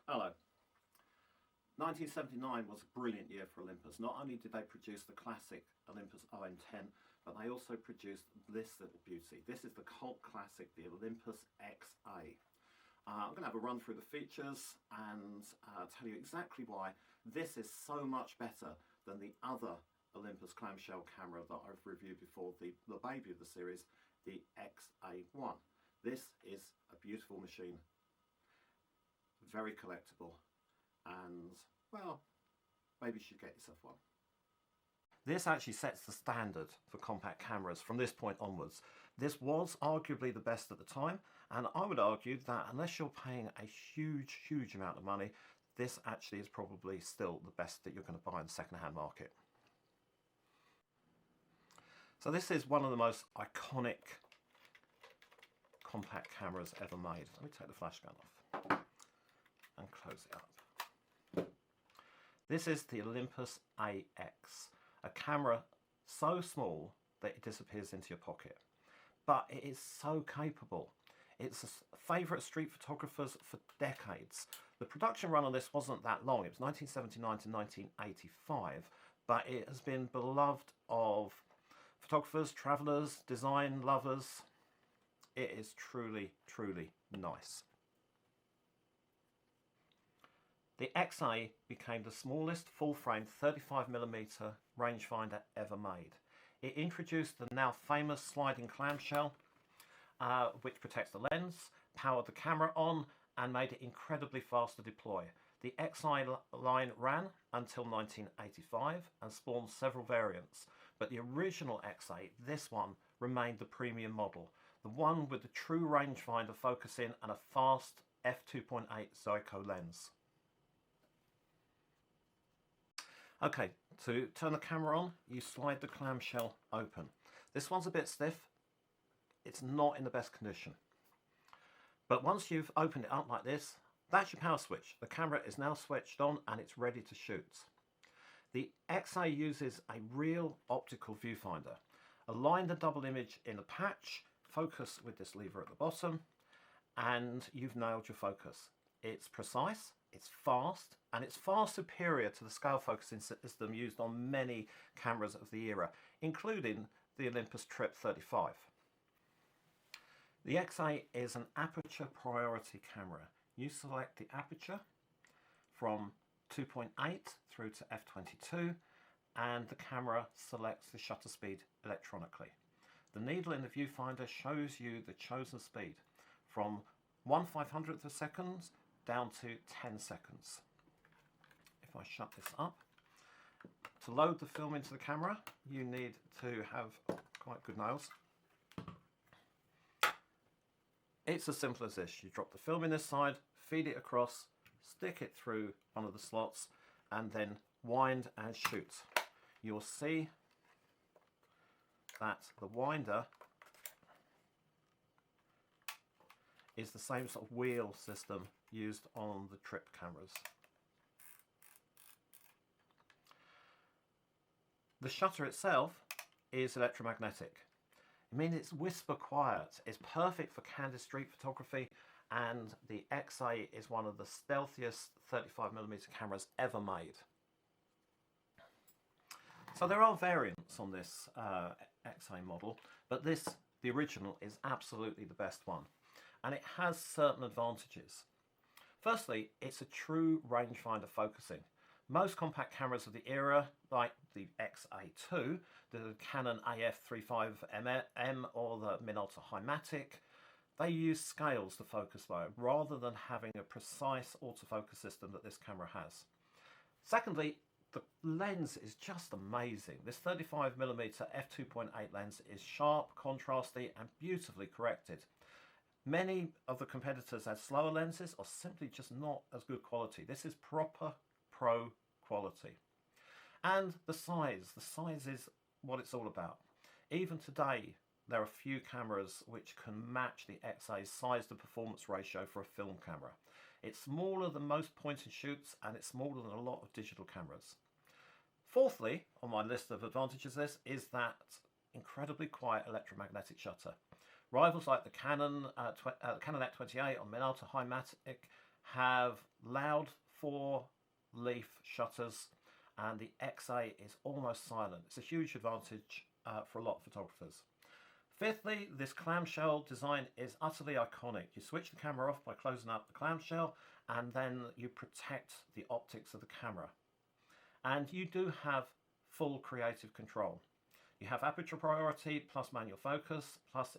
Hello. 1979 was a brilliant year for Olympus. Not only did they produce the classic Olympus OM10, but they also produced this little beauty. This is the cult classic, the Olympus XA. I'm going to have a run through the features and tell you exactly why this is so much better than the other Olympus clamshell camera that I've reviewed before, the baby of the series, the XA1. This is a beautiful machine, very collectible, and well, maybe you should get yourself one. This actually sets the standard for compact cameras from this point onwards. This was arguably the best at the time, and I would argue that unless you're paying a huge amount of money, this actually is probably still the best that you're going to buy in the second-hand market. So this is one of the most iconic compact cameras ever made. Let me take the flash gun off and close it up. This is the Olympus AX, a camera so small that it disappears into your pocket. But it is so capable. It's a favourite street photographers for decades. The production run on this wasn't that long. It was 1979 to 1985, but it has been beloved of photographers, travellers, design lovers. It is truly nice. The XA became the smallest full-frame 35mm rangefinder ever made. It introduced the now famous sliding clamshell, which protects the lens, powered the camera on, and made it incredibly fast to deploy. The XA line ran until 1985 and spawned several variants, but the original XA, this one, remained the premium model, the one with the true rangefinder focusing and a fast f2.8 Zuiko lens. Okay, to turn the camera on, you slide the clamshell open. This one's a bit stiff. It's not in the best condition. But once you've opened it up like this, that's your power switch. The camera is now switched on and it's ready to shoot. The XA uses a real optical viewfinder. Align the double image in a patch, focus with this lever at the bottom, and you've nailed your focus. It's precise, it's fast, and it's far superior to the scale focusing system used on many cameras of the era, including the Olympus Trip 35. The XA is an aperture-priority camera. You select the aperture from 2.8 through to f22, and the camera selects the shutter speed electronically. The needle in the viewfinder shows you the chosen speed from 1/500th of a second down to 10 seconds. If I shut this up, to load the film into the camera, you need to have quite good nails. It's as simple as this. You drop the film in this side, feed it across, stick it through one of the slots, and then wind and shoot. You'll see that the winder is the same sort of wheel system used on the Trip cameras. The shutter itself is electromagnetic. I mean, it's whisper quiet. It's perfect for candid street photography, and the XA is one of the stealthiest 35mm cameras ever made. So there are variants on this XA model, but this, the original, is absolutely the best one. And it has certain advantages. Firstly, it's a true rangefinder focusing. Most compact cameras of the era, like the XA2, the Canon AF35mm or the Minolta Highmatic, they use scales to focus though, rather than having a precise autofocus system that this camera has. Secondly, the lens is just amazing. This 35mm f2.8 lens is sharp, contrasty, and beautifully corrected. Many of the competitors had slower lenses or simply just not as good quality. This is proper pro quality. And the size is what it's all about. Even today, there are few cameras which can match the XA's size to performance ratio for a film camera. It's smaller than most point and shoots, and it's smaller than a lot of digital cameras. Fourthly, on my list of advantages of this, is that incredibly quiet electromagnetic shutter. Rivals like the Canon F28 or Minolta Highmatic have loud 4-leaf shutters, and the XA is almost silent. It's a huge advantage for a lot of photographers. Fifthly, this clamshell design is utterly iconic. You switch the camera off by closing up the clamshell, and then you protect the optics of the camera. And you do have full creative control. You have aperture priority plus manual focus plus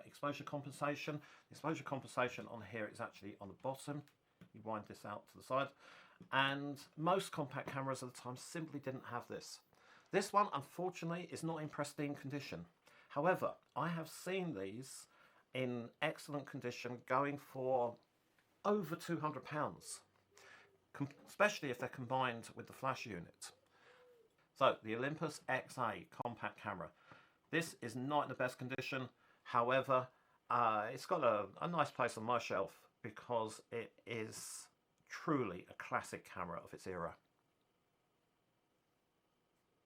exposure compensation. Exposure compensation on here is actually on the bottom. You wind this out to the side. And most compact cameras at the time simply didn't have this. This one, unfortunately, is not in pristine condition. However, I have seen these in excellent condition going for over £200, especially if they're combined with the flash unit. So the Olympus XA compact camera. This is not in the best condition. However, it's got a nice place on my shelf because it is truly a classic camera of its era.